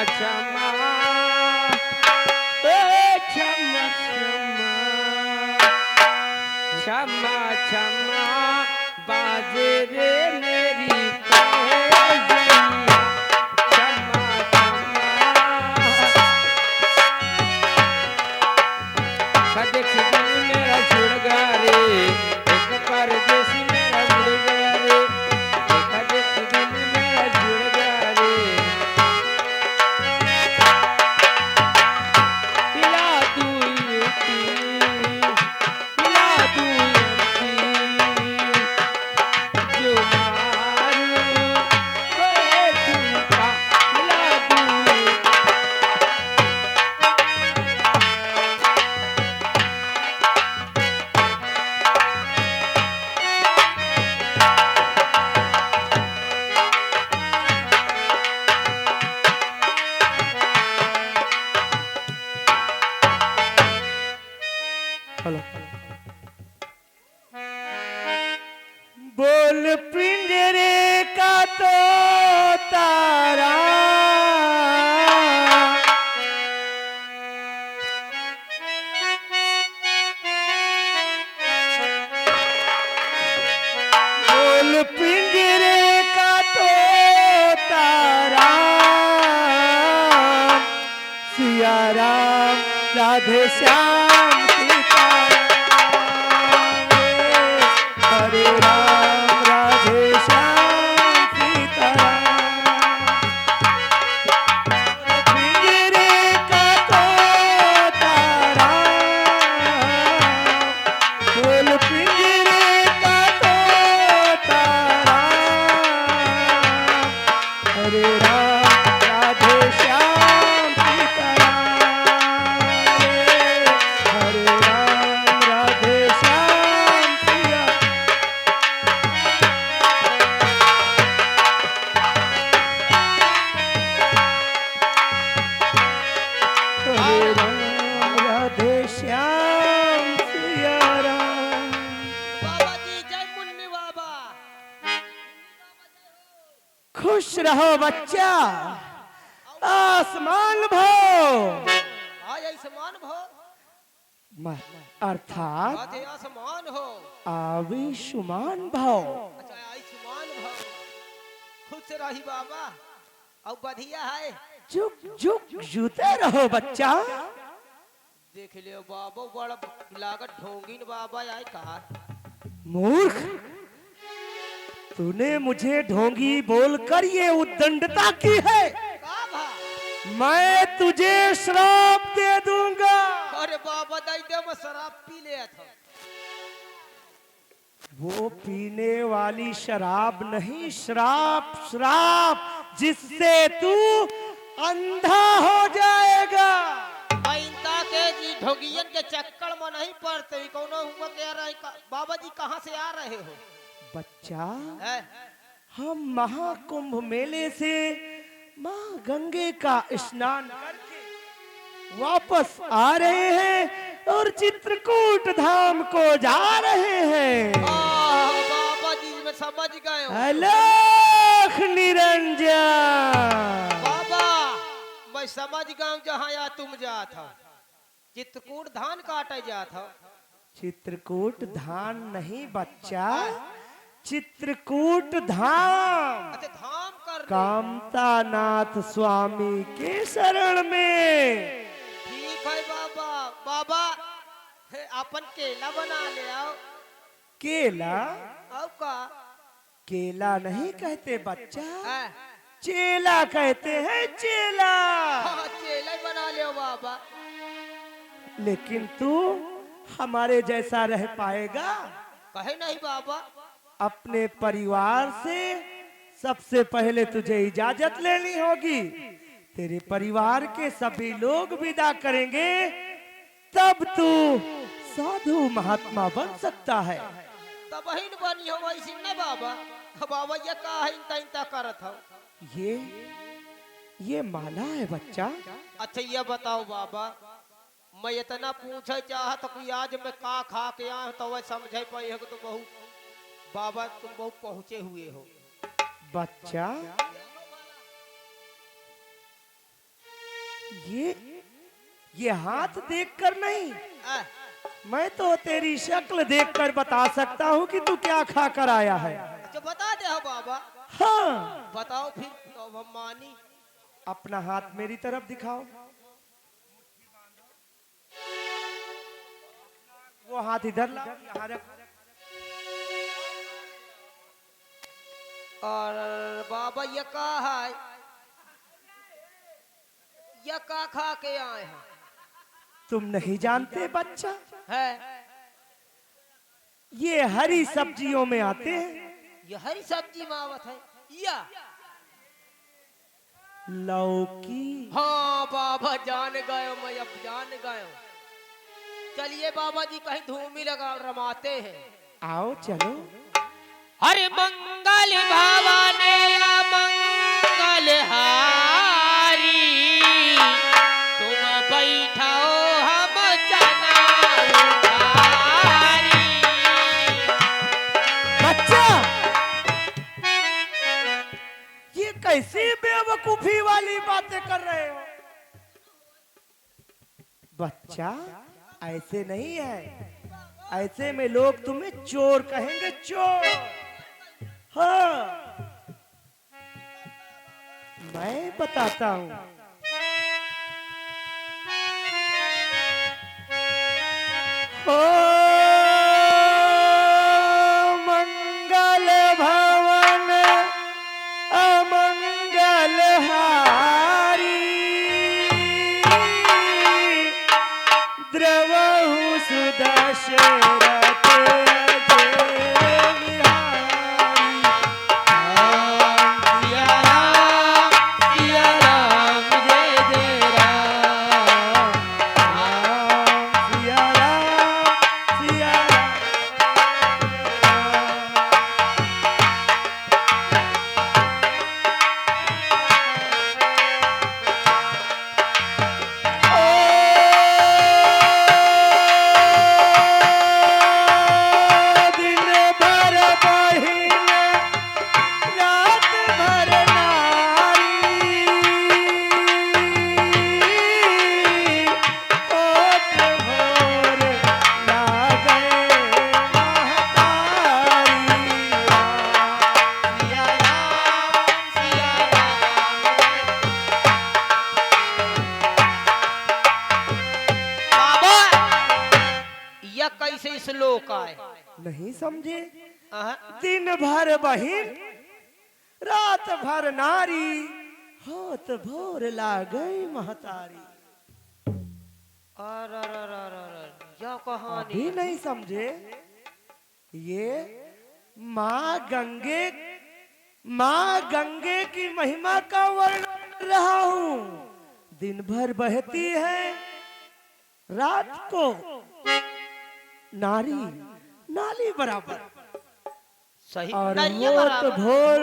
क्षमा ए क्षमा क्षमा क्षमा क्षमा बाजे रे मेरी पैजैया क्षमा क्षमा देख दिल मेरा जुड़ गया रे एक परदेसी मेरा जुड़ गया रे देख दिल मेरा जुड़ गया रे हिला दूं यूपी हिला दूं एमपी जो मारूं ओए ठुमका हिला दूं हेलो बोल पिंजरे का तो तारा बोल पिंजरे का तो तारा सिया राम राधे श्याम हरे राम राधे श्याम सीताराम पिंजरे का तो तारा बोल पिंजरे का तो तारा हरे राम राधे श्याम सीताराम हरे राम राधे श्याम सिया हरे राम राधे श्याम सिया राम बाबा जी जय मुन्नी बाबा। खुश रहो बच्चा आसमान भो आज आयुष्मान भो अर्थात आज आसमान हो। आयुष्मान भव अच्छा आयुष्मान भो खुश रही बाबा और बढ़िया है। जुग जुग जुते रहो बच्चा देख लियो बाबा बड़ा लागत ढोंगिन बाबा आए का मूर्ख तूने मुझे ढोंगी बोलकर ये उद्दंडता की है का भा? मैं तुझे श्राप दे दूंगा अरे बाबा दाई दे मैं शराब पी लिया था। वो पीने वाली शराब नहीं श्राप श्राप जिससे तू अंधा हो जाएगा पैंता के जी ढोगियन के चक्कर में नहीं पड़ते कौन हुआ कह रहे बाबा जी कहाँ से आ रहे हो? बच्चा है? हम महाकुंभ मेले से माँ गंगे का स्नान करके वापस आ रहे हैं और चित्रकूट धाम को जा रहे हैं बाबा जी मैं समझ गए हूँ। अलख निरंजन बाबा मैं समझ गया हूँ जहाँ या तुम जा था चित्रकूट धान काटे जा था। चित्रकूट धाम नहीं बच्चा चित्रकूट धाम अच्छा धाम कर रहे। कामतानाथ स्वामी के शरण में ठीक है बाबा। बाबा हे, अपन केला बना ले आओ। केला अब का केला नहीं कहते बच्चा है? चेला कहते हैं चेला हाँ केला ही बना ले बाबा। लेकिन तू हमारे जैसा रह पाएगा कहे नहीं बाबा। अपने परिवार से सबसे पहले तुझे इजाजत लेनी होगी तेरे परिवार के सभी लोग विदा करेंगे तब तू साधु महात्मा बन सकता है तब बहन बनी हो वैसी न बाबा। बाबा ये का है इंता इंता करत हो। ये माला है बच्चा अच्छा ये बताओ बाबा मैं इतना पूछे चाहत कि आज मैं का खा के आया तो वह समझे पाई है तो बहुत बाबा तुम बहुत पहुंचे हुए हो। बच्चा ये हाथ देखकर नहीं, आ, मैं तो तेरी शक्ल देखकर बता सकता हूँ कि तू क्या खा कर आया है। अच्छा बता दे हो बाबा। हाँ, बताओ फिर तो अब हम मानी। अपना हाथ मेरी तरफ दिखाओ। वो हाथ इधर लाओ, यहाँ रख। और बाबा ये का है? ये का खा के आए हैं? तुम नहीं जानते बच्चा, है ये हरी सब्जियों में आते हैं। ये हरी सब्जी मावत है या? लौकी। हाँ बाबा जान गए, मैं अब जान गए। चलिए बाबा जी कहीं धूमी लगा रमाते हैं। आओ चलो। हरे मंगल भवाने मंगल हारी, तुम बैठाओ हम चना उतारी। बच्चा, ये कैसी बेवकूफी वाली बातें कर रहे हो? बच्चा, ऐसे नहीं है। ऐसे में लोग तुम्हें चोर कहेंगे, चोर। हाँ, मैं बताता हूँ। ओ मंगल भवन अमंगल हारी, द्रवहु सुदशरथ कैसे श्लोक आए? नहीं समझे? अह, दिन भर बहिन रात भर नारी, होत भोर लागई महतारी। क्या कहानी? अभी नहीं समझे? ये माँ गंगे की महिमा का वर्णन कर रहा हूँ। दिन भर बहती है, रात को नारी नाली बराबर, सही। और नरिया वो तो बराबर। भोर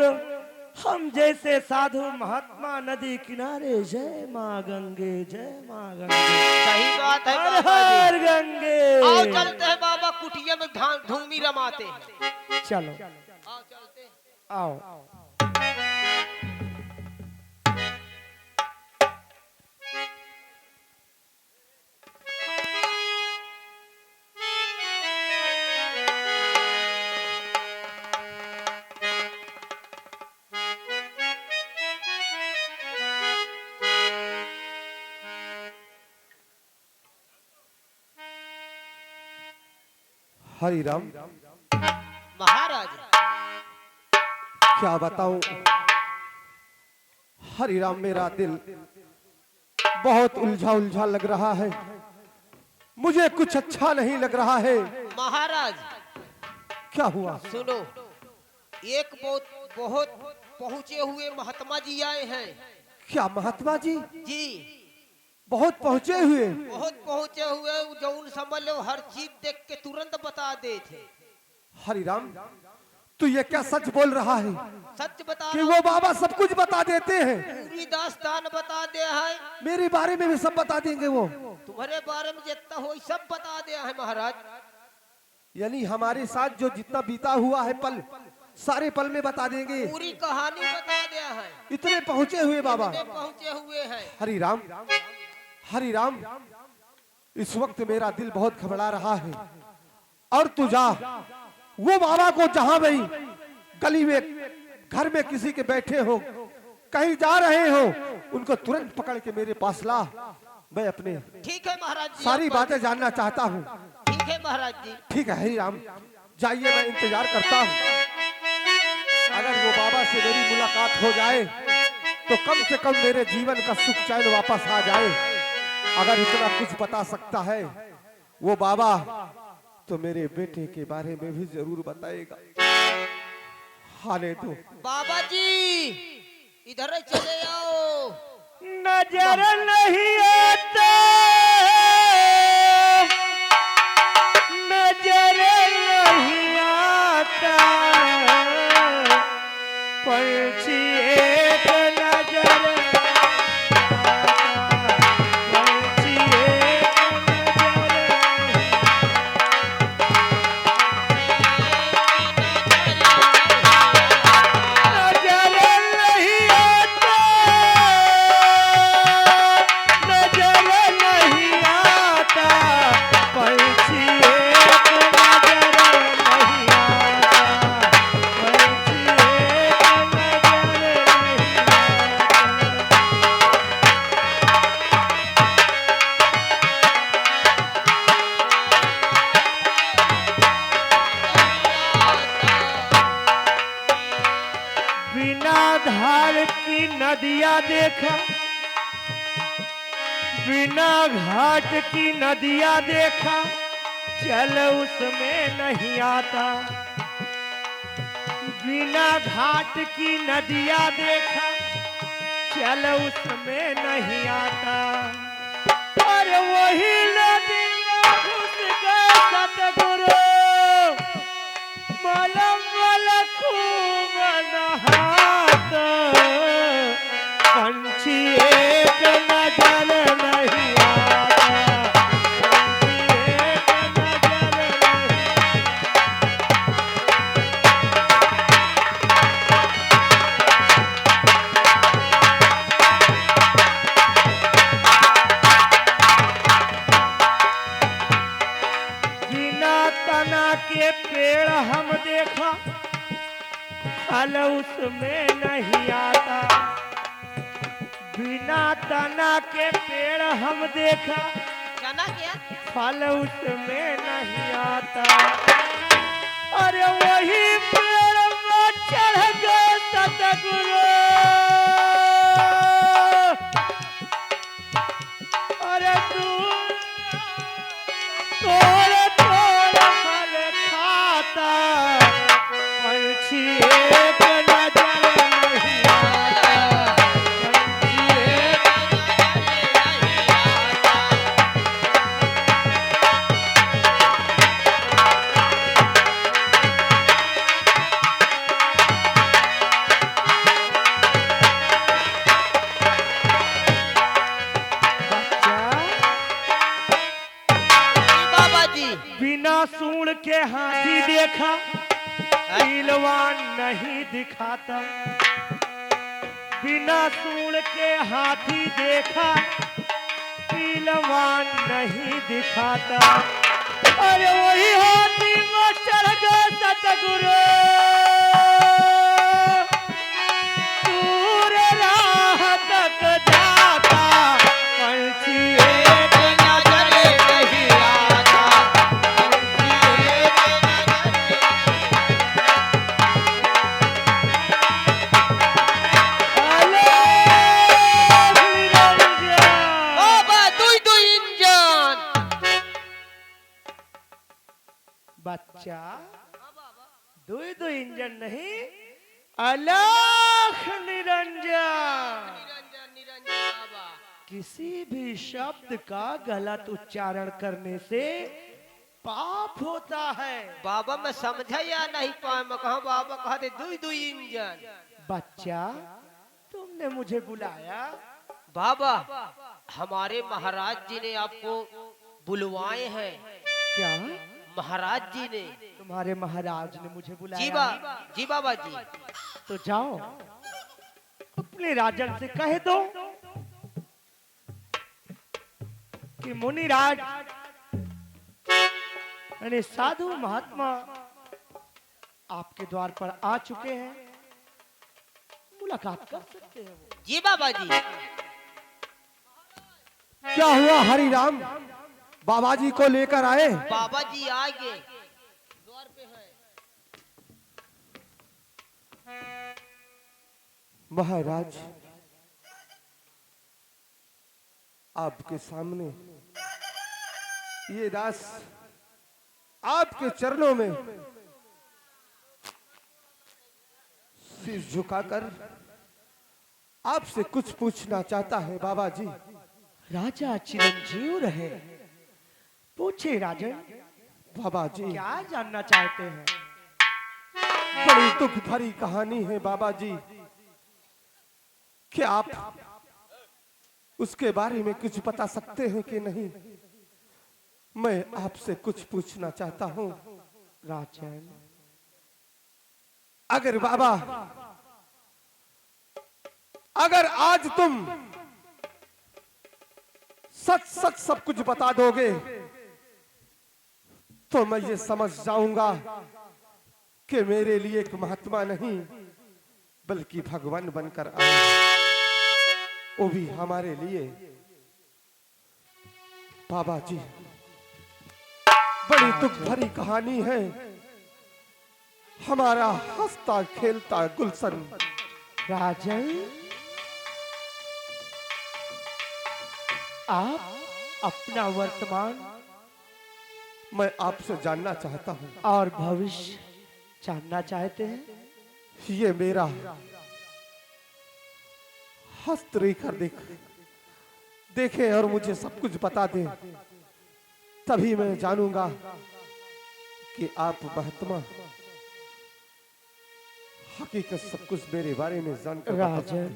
हम जैसे साधु महात्मा नदी किनारे जय माँ गंगे, जय माँ गंगे, सही बात है हर बाबा जी। हर गंगे। आओ चलते हैं बाबा, कुटिया में धूमी रमाते हैं। चलो आओ चलते हैं। आओ। हरि राम, महाराज क्या बताऊं। हरि राम, मेरा दिल बहुत उलझा उलझा लग रहा है। मुझे कुछ अच्छा नहीं लग रहा है। महाराज क्या हुआ? सुनो, एक बहुत पहुंचे हुए महात्मा जी आए हैं। क्या महात्मा जी? जी बहुत पहुंचे हुए? बहुत पहुंचे हुए, जो उन समझ लो हर चीज देख के तुरंत बता दे थे। हरि राम, तू ये क्या सच बोल रहा है सच बता कि रहा वो बाबा सब कुछ बता देते हैं? पूरी दास्तान बता दे है। मेरे बारे में भी सब बता देंगे वो? तुम्हारे बारे में जितना हो सब बता दे है महाराज। यानी हमारे साथ जो जितना बीता हुआ है पल, सारे पल में बता देंगे। पूरी कहानी बता दिया है। इतने पहुंचे हुए बाबा। इतने पहुंचे हुए हैं। हरि राम, हरि राम। इस वक्त मेरा दिल बहुत घबरा रहा है। और तू जा, वो बाबा को जहां भी गली में, घर में किसी के बैठे हो, कहीं जा रहे हो, उनको तुरंत पकड़ के मेरे पास ला। मैं अपने ठीक है महाराज जी, सारी आप बातें जानना चाहता हूँ। ठीक है महाराज जी। ठीक है हरि राम, जाइए, मैं इंतजार करता हूँ। अगर वो बाबा से मेरी मुलाकात हो जाए तो कम से कम मेरे जीवन का सुख चैन वापस आ जाए। अगर इतना कुछ बता सकता है वो बाबा, तो मेरे बेटे के बारे में भी जरूर बताएगा। हाले तो बाबा जी इधर ही चले आओ। नजर नहीं आता, नजर नहीं आता, पंछी एक नजर आता, पंछी एक नजर नहीं आता, नजर नहीं आता, पंछी एक नजर नहीं आता, पंछी एक नजर नहीं आता। बिना धार की नदियाँ देखा, बिना घाट की नदियाँ देखा, चल उसमें नहीं आता। बिना घाट की नदियाँ देखा, चल उसमें नहीं आता। और वही नदी में घुस गए सतगुरु, मलम मल खूब नहाता, पंछी एक नजर नहीं आता, पंछी एक नजर नहीं बिना तना के पेड़ हम देखा, फल उसमें नहीं आता। बिना तना के पेड़ हम देखा, जाना क्या? फल उसमें नहीं आता। अरे वही पेड़ में चढ़ गए सतगुरु, अरे दूर तोड़ तोड़ फल खाता, पंछी एक नजर नहीं आता, पंछी एक बाबा जी बिना सूंड के हाथी देखा, पहलवान नहीं दिखाता। बिना सूंड के हाथी देखा, पहलवान नहीं दिखाता। अरे वही हाथी में चढ़ गए सतगुरु, दूर राह तक जाता, पंछी एक नजर नहीं आता, पंछी एक बाबा दुई दुई इंजन। बच्चा दुई दुई इंजन नहीं, अलख निरंजन। निरंजन निरंजन बाबा। किसी भी शब्द का गलत उच्चारण करने से पाप होता है। बाबा मैं समझा या नहीं पाए, मैं कहा बाबा कहा दे दुई दुई इंजन। बच्चा तुमने मुझे बुलाया, बाबा हमारे महाराज जी ने आपको बुलवाए हैं। क्या? महाराज जी ने। तुम्हारे महाराज ने मुझे जी बुलाया। जी बाबा जी। तो जाओ अपने राजन से कह दो कि मुनिराज यानी साधु महात्मा आपके द्वार पर आ चुके हैं, मुलाकात कर सकते हैं वो। जी बाबा जी। क्या हुआ हरिराम, बाबा जी को लेकर आए? बाबा जी आएंगे, द्वार पे है। महाराज, आपके सामने ये दास आपके चरणों में सिर झुकाकर आपसे कुछ पूछना चाहता है बाबा जी। राजा चिरंजीव रहे, पूछे राजन। बाबा जी, क्या जानना चाहते हैं? बड़ी दुख भरी कहानी है बाबा जी। क्या आप उसके बारे में कुछ बता सकते हैं कि नहीं? मैं आपसे कुछ पूछना चाहता हूँ। राजन, अगर बाबा, अगर आज तुम सच सच सब कुछ बता दोगे तो मैं ये समझ जाऊंगा कि मेरे लिए एक महात्मा नहीं बल्कि भगवान बनकर आए, वो भी हमारे लिए। बाबा जी, बड़ी दुख भरी कहानी है। हमारा हंसता खेलता गुलशन। राजन, आप अपना वर्तमान मैं आपसे जानना चाहता हूँ। और भविष्य जानना चाहते हैं? ये मेरा हस्त रेखा देखे और मुझे सब कुछ बता दे, तभी मैं जानूंगा कि आप महात्मा हकीकत सब कुछ मेरे बारे में जानकर। राजन,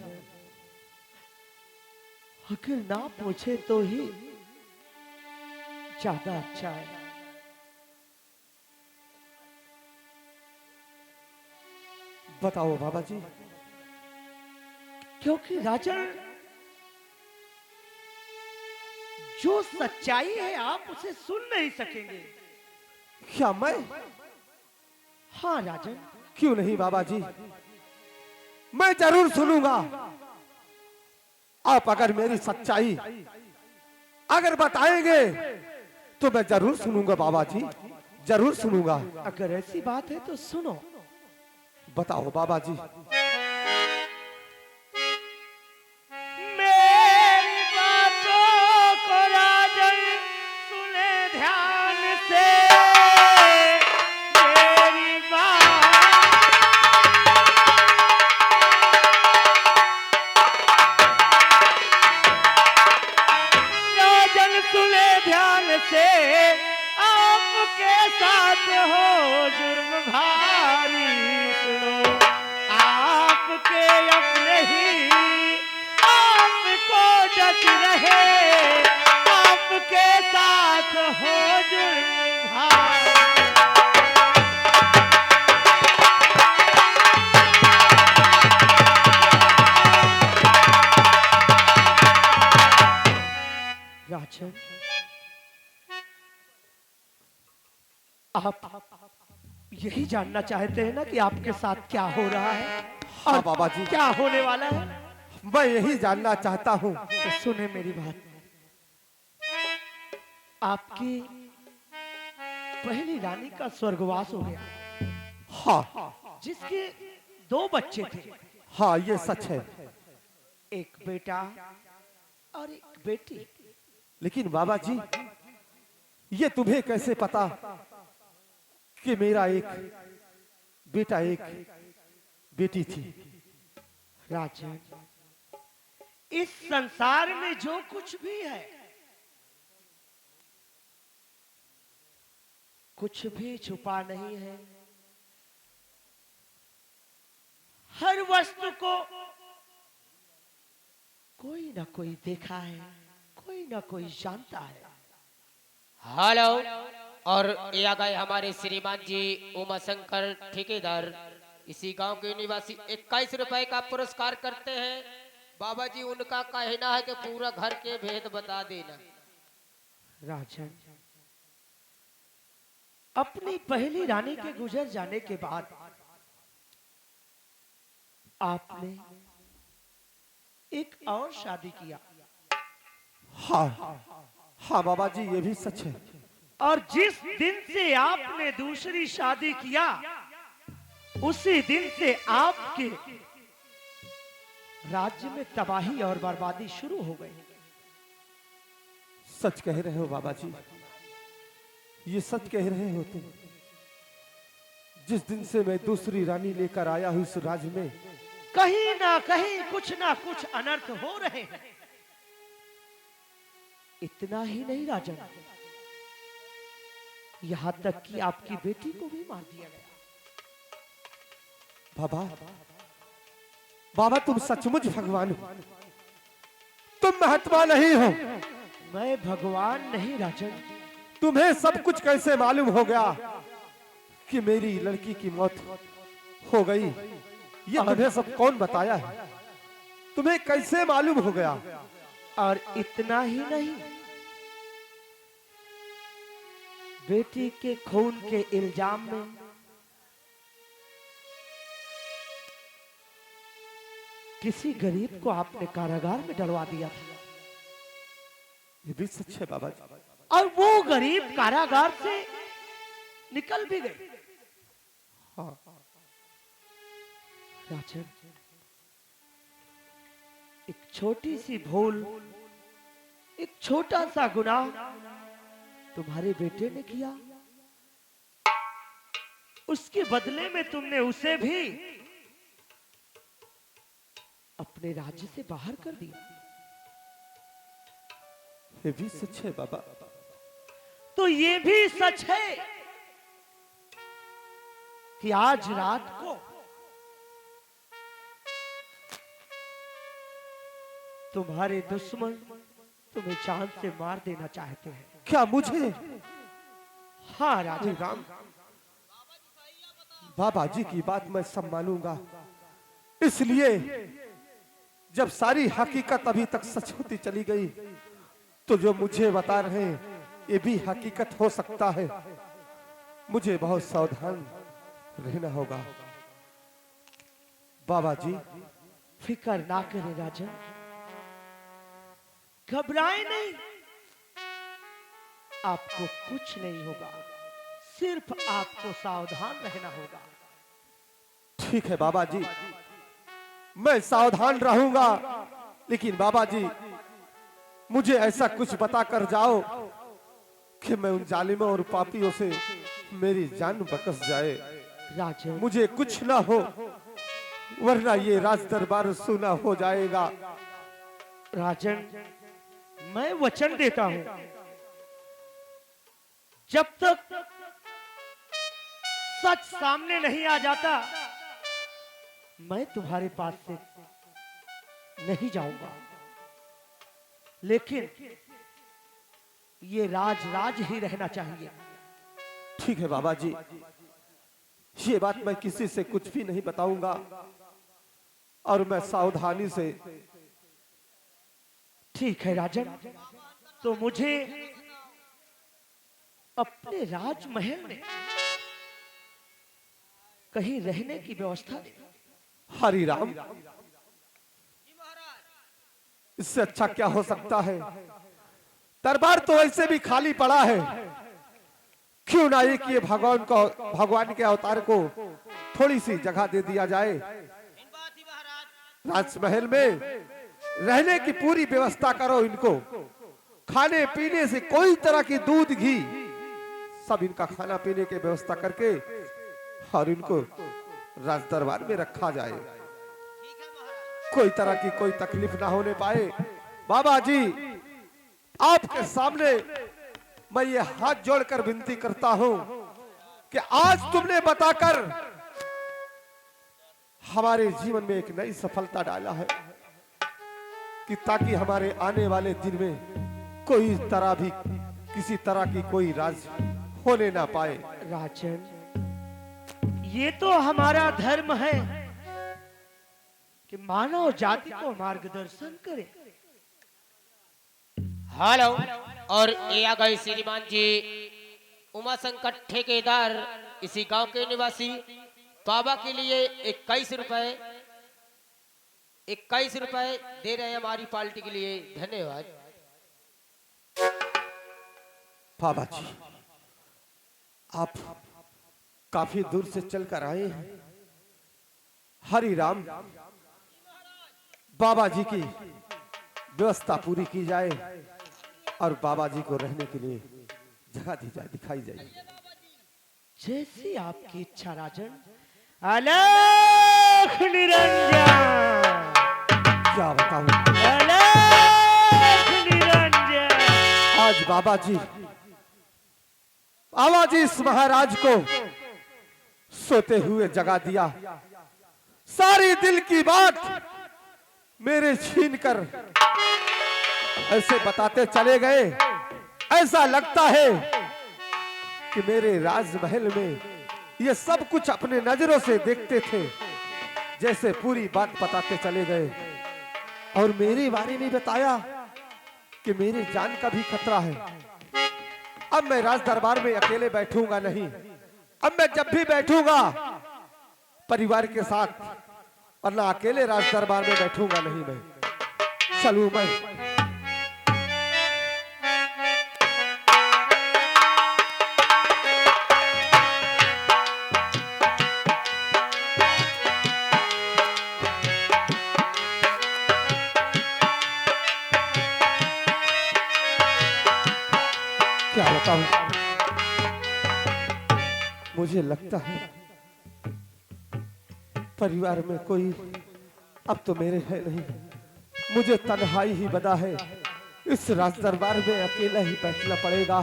अगर ना पूछे तो ही ज्यादा अच्छा है। बताओ बाबा जी। क्योंकि राजन, जो सच्चाई है आप उसे सुन नहीं सकेंगे। क्या मैं? हाँ राजन। क्यों नहीं बाबा जी, मैं जरूर सुनूंगा। आप अगर मेरी सच्चाई अगर बताएंगे तो मैं जरूर सुनूंगा बाबा जी, जरूर सुनूंगा। अगर ऐसी बात है तो सुनो। बताओ बाबा जी। मेरी बातों को राजन सुने ध्यान से। मेरी बात राजन सुने ध्यान से। आपके साथ हो जुर्म भारी, सुनो आपके अपने ही आपको डस रहे। आपके साथ हो जुर्म भारी। राजन, आप यही जानना चाहते हैं ना कि आपके साथ क्या हो रहा है हाँ बाबा जी, क्या होने वाला है? मैं यही जानना चाहता हूँ। तो सुने मेरी बात। आपकी पहली रानी का स्वर्गवास हो गया, हाँ जिसके 2 बच्चे थे, हाँ, ये सच है। एक बेटा और एक बेटी। लेकिन बाबा जी, ये तुम्हें कैसे पता कि मेरा एक बेटा एक बेटी थी? राजन, इस संसार में जो कुछ भी है, कुछ भी छुपा नहीं है। हर वस्तु को कोई ना कोई देखा है, कोई ना कोई जानता है। हेलो, और ये आ गए हमारे श्रीमान जी उमाशंकर ठेकेदार, इसी गांव के निवासी 21 रुपए का पुरस्कार करते हैं। बाबा जी उनका कहना है कि पूरा घर के भेद बता देना। राजन, अपनी पहली रानी के गुजर जाने के बाद आपने एक और शादी किया। हाँ हाँ बाबा जी, ये भी सच है। और जिस दिन से आपने दूसरी शादी किया, उसी दिन से आपके राज्य में तबाही और बर्बादी शुरू हो गई। सच कह रहे हो बाबा जी, ये सच कह रहे हो तुम। जिस दिन से मैं दूसरी रानी लेकर आया हूं इस राज्य में, कहीं ना कुछ अनर्थ हो रहे हैं। इतना ही नहीं राजन, यहां तक कि आपकी बेटी को भी मार दिया गया। बाबा बाबा, तुम सचमुच भगवान हो, तुम महात्मा नहीं हो। मैं भगवान नहीं राजन। तुम्हें सब कुछ कैसे मालूम हो गया कि मेरी लड़की की मौत हो गई? ये मुझे सब कौन बताया है? तुम्हें कैसे मालूम हो गया? और इतना ही नहीं, बेटी के खून के इल्जाम में किसी गरीब को आपने कारागार में डलवा दिया था। ये भी सच है बाबा जी। और वो गरीब कारागार से निकल भी गए। हाँ। राजन, एक छोटी सी भूल, एक छोटा सा गुनाह तुम्हारे बेटे ने किया, उसके बदले में तुमने उसे भी अपने राज्य से बाहर कर दिया। ये भी सच है बाबा। तो ये भी सच है कि आज रात को तुम्हारे दुश्मन तुम्हें चांद से मार देना चाहते हैं। क्या मुझे? हाँ राजा राम, बाबा जी की बात मैं सब मानूंगा। इसलिए जब सारी हकीकत अभी तक सच होती चली गई, तो जो मुझे बता रहे हैं ये भी हकीकत हो सकता है। मुझे बहुत सावधान रहना होगा। बाबा जी, फिक्र ना करें राजन, घबराएं नहीं, आपको कुछ नहीं होगा, सिर्फ आपको सावधान रहना होगा। ठीक है बाबा जी, मैं सावधान रहूंगा। लेकिन बाबा जी, मुझे ऐसा कुछ बता कर जाओ कि मैं उन जालिमों और पापियों से मेरी जान बकस जाए। राजन, मुझे कुछ ना हो, वरना ये राज दरबार सुना हो जाएगा। राजन, मैं वचन देता हूं, जब तक सच सामने नहीं आ जाता, मैं तुम्हारे पास से नहीं जाऊंगा। लेकिन ये राज राज ही रहना चाहिए। ठीक है बाबा जी, ये बात मैं किसी से कुछ भी नहीं बताऊंगा, और मैं सावधानी से। ठीक है राजन, तो मुझे अपने राजमहल में कहीं रहने की व्यवस्था दे। हरि राम, इससे अच्छा क्या हो सकता है? दरबार तो ऐसे भी खाली पड़ा है। क्यों ना एक ये भगवान के अवतार को थोड़ी सी जगह दे दिया जाए। राजमहल में रहने की पूरी व्यवस्था करो इनको। खाने पीने से कोई तरह की दूध घी सब इनका खाना पीने की व्यवस्था करके और इनको राज दरबार में रखा जाए। कोई तरह की कोई तकलीफ ना होने पाए। बाबा जी, आपके सामने मैं ये हाथ जोड़कर विनती करता हूं कि आज तुमने बताकर हमारे जीवन में एक नई सफलता डाला है, कि ताकि हमारे आने वाले दिन में कोई तरह भी किसी तरह की कोई राज होने ना पाए। राजन, ये तो हमारा धर्म है कि मानव जाति को मार्गदर्शन करे। हेलो। और ये आ गए श्रीमान जी उमा शंकर ठेकेदार, इसी गांव के निवासी। बाबा के लिए 21 रुपए दे रहे हैं हमारी पार्टी के लिए। धन्यवाद। बाबा जी, आप काफी दूर से चलकर आए हैं। हरि राम, बाबा जी की व्यवस्था पूरी की जाए और बाबा जी को रहने के लिए जगह दी जाए, दिखाई जाए। जैसी आपकी इच्छा राजन। अलख निरंजन। क्या बताऊं, अलख निरंजन। आज बाबा जी इस महाराज को सोते हुए जगा दिया। सारी दिल की बात मेरे छीन कर ऐसे बताते चले गए। ऐसा लगता है कि मेरे राजमहल में ये सब कुछ अपने नजरों से देखते थे, जैसे पूरी बात बताते चले गए। और मेरे बारे में बताया कि मेरी जान का भी खतरा है। अब मैं राज दरबार में अकेले बैठूंगा नहीं। अब मैं जब भी बैठूंगा परिवार के साथ, वरना अकेले राज दरबार में बैठूंगा नहीं। मैं चलूं मैं। क्या बताऊं, मुझे लगता है परिवार में कोई अब तो मेरे है नहीं। मुझे तन्हाई ही बना है। इस राज दरबार में अकेला ही बैठना पड़ेगा।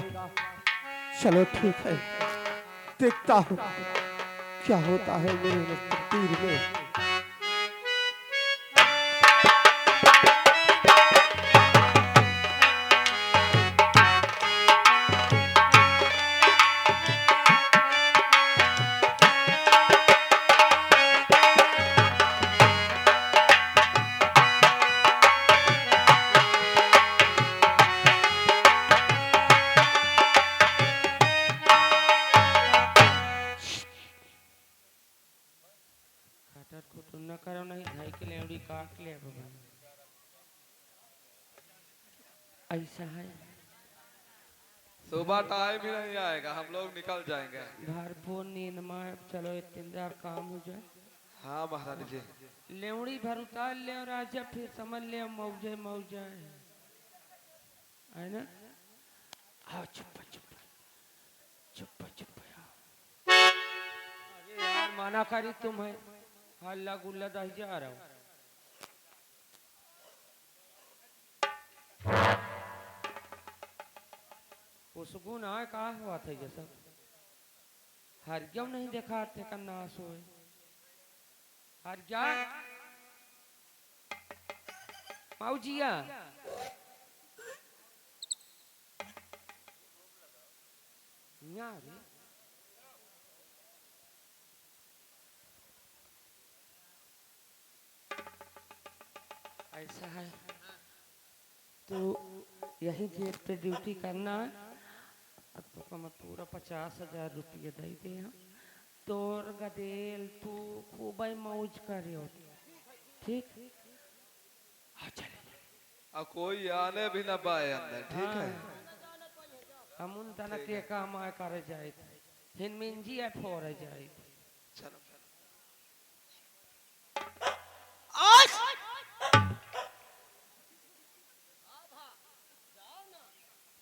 चलो ठीक है, देखता हूँ क्या होता है मेरे तकदीर में। न करो नहीं, धाई के लेवड़ी काट ले भगवान। ऐसा है सुबह टाइम ही नहीं आएगा, हम लोग निकल जाएंगे। भरपूर नींद में चलो इतने काम हो जाए। हाँ महारानी जी। लेवड़ी भर उतार ले और आजा, फिर समझ ले मौजे मौजा है ना। आओ चुप चुप चुप चुप। अरे यार माना करी तुम्हें, हल्ला गुल्ला दही जा रहा हूँ। उसको ना कहा हुआ था ये सब, हर क्यों नहीं देखा थे का नाश हुए। हर क्या माऊजिया रे ऐसा है तो यही गेट पे ड्यूटी करना है। तो मैं पूरा 50,000 रुपये दे दे हम तोर गदेल तू खूब मौज करियो। ठीक हाँ चले अब कोई आने भी ना पाए अंदर, ठीक है। हम उन तना के काम आए करे जाए हिनमिंजी है फोर जाए। चलो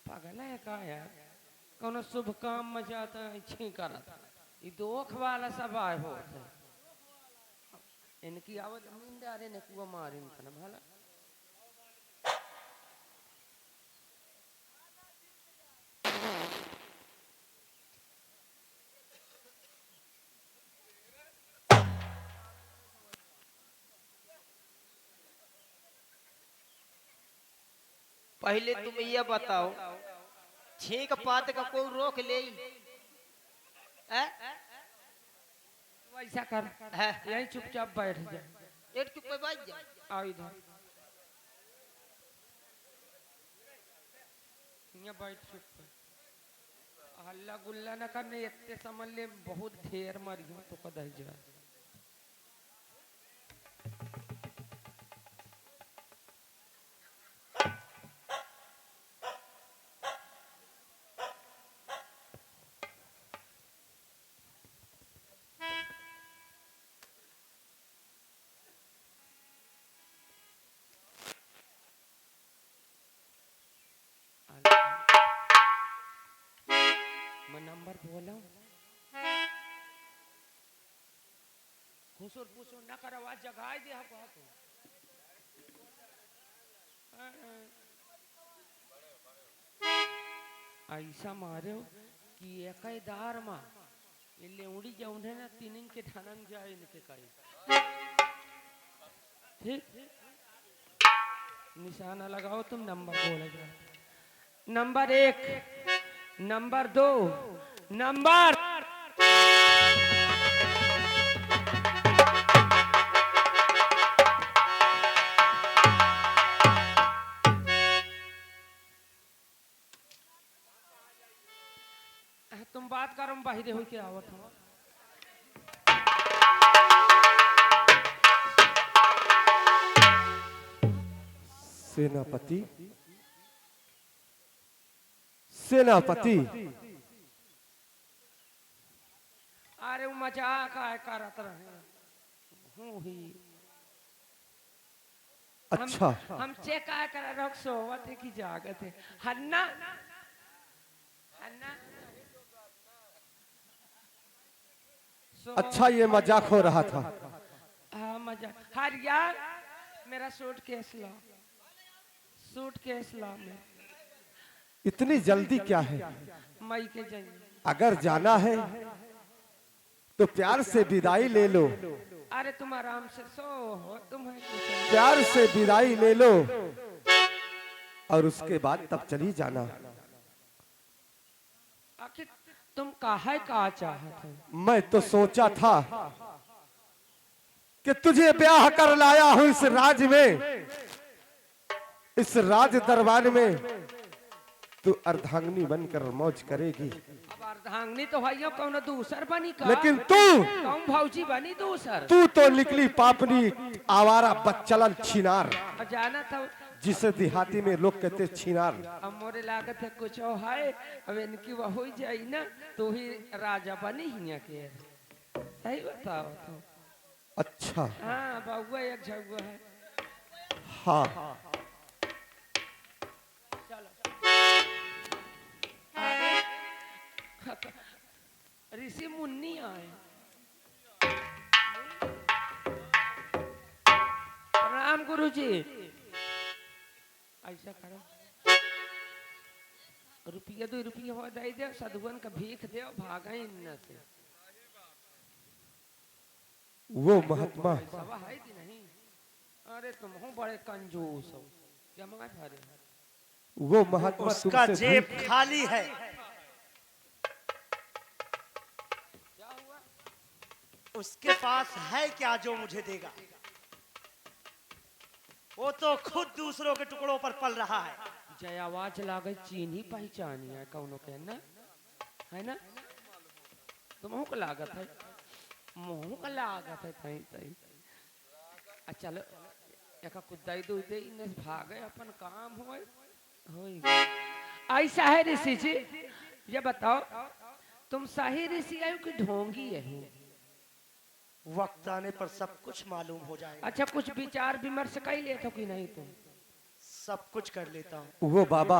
पागल है का यार, कौन शुभ काम में जाता है छी करता। ये दोख वाला सब आए होते इनकी आवत मिंदारे ने कुआ मारी इनका भला। पहले तुम ये बताओ, छींक पात का कोई रोक ले है? तू ऐसा कर, है? यहीं चुपचाप बैठ जा। एक चुप पे बैठ जा। आओ इधर, यहाँ बैठ चुप पे। हल्ला गुल्ला न करने, इतने समझ ले बहुत ढेर मरी हो तो कदर जा। मैं नंबर बोला खुसुर पुसुर न कर, आवाज जगाए दे हमको तो। ऐसा मारे हो कि एक दार मा ये लेउड़ी जाऊन है ना, तीन के ढानन जाए इनके कई। ठीक, निशाना लगाओ, तुम नंबर बोले जा। नंबर 1, नंबर 2, नंबर तुम बात करो, बाहरे हो के आवत हो। सेनापति, सेनापति, अरे वो मजाक आए करत रहे हूँ ही। अच्छा, हम चेक आए कर रख सोवत है कि जागत है। हन्ना हन्ना अच्छा ये मजाक हो रहा था। हाँ मजाक। हर यार मेरा सूट केस ला, सूट केस ला। मैं इतनी जल्दी क्या है? मई के जाइए। अगर जाना है तो प्यार से विदाई ले लो। अरे तुम आराम से सो हो, तुम्हें कुछ प्यार से विदाई ले लो और उसके बाद तब चली जाना। आखिर तुम काहे का चाहते हो? मैं तो सोचा था कि तुझे ब्याह कर लाया हूं इस राज में, इस राज दरबार में तू अर्धांगिनी बनकर मौज करेगी। अब अर्धांगिनी तो भाइयों कौन दूसर बनी का? लेकिन तू कौन भौजी बनी दूसर? तू तो निकली पापनी आवारा बच्चलन छिनार, जाना था जिसे देहाती में लोग कहते छिनार। अब मोरे लागत है कुछ है। अब इनकी वह जाई ना तो ही राजा बनी ही के। सही बताओ तो। अच्छा, हाँ बउआ एक झगुआ है। हाँ, चलो अरे ऋषि मुन्नी आए। प्रणाम गुरुजी। ऐसा करो, रुपया 2 रुपया हो दे दे, साधुवन का भीख दे, भागा इन से। वो महात्मा सवा है कि नहीं? अरे तुम हो बड़े कंजूस हो, जमा भरे। वो महात्मा उसका तुमसे जेब खाली है। क्या हुआ? उसके पास है क्या जो मुझे देगा? वो तो खुद दूसरों के टुकड़ों पर पल रहा है। जय आवाज लागे चीनी पहचानी है कौनो के ना, है ना? तुमहू को लागत है, मुँह का लागत है तई तई। चलो एक कुदाई दो दे, इन्हें भागे अपन काम होई। ऐसा है ऋषि जी, ये बताओ तुम सही ऋषि आयो कि ढोंगी है? वक्त आने पर सब कुछ मालूम हो जाएगा। अच्छा कुछ विचार विमर्श कर लेते हो कि नहीं तुम? सब कुछ कर लेता हूँ। वो बाबा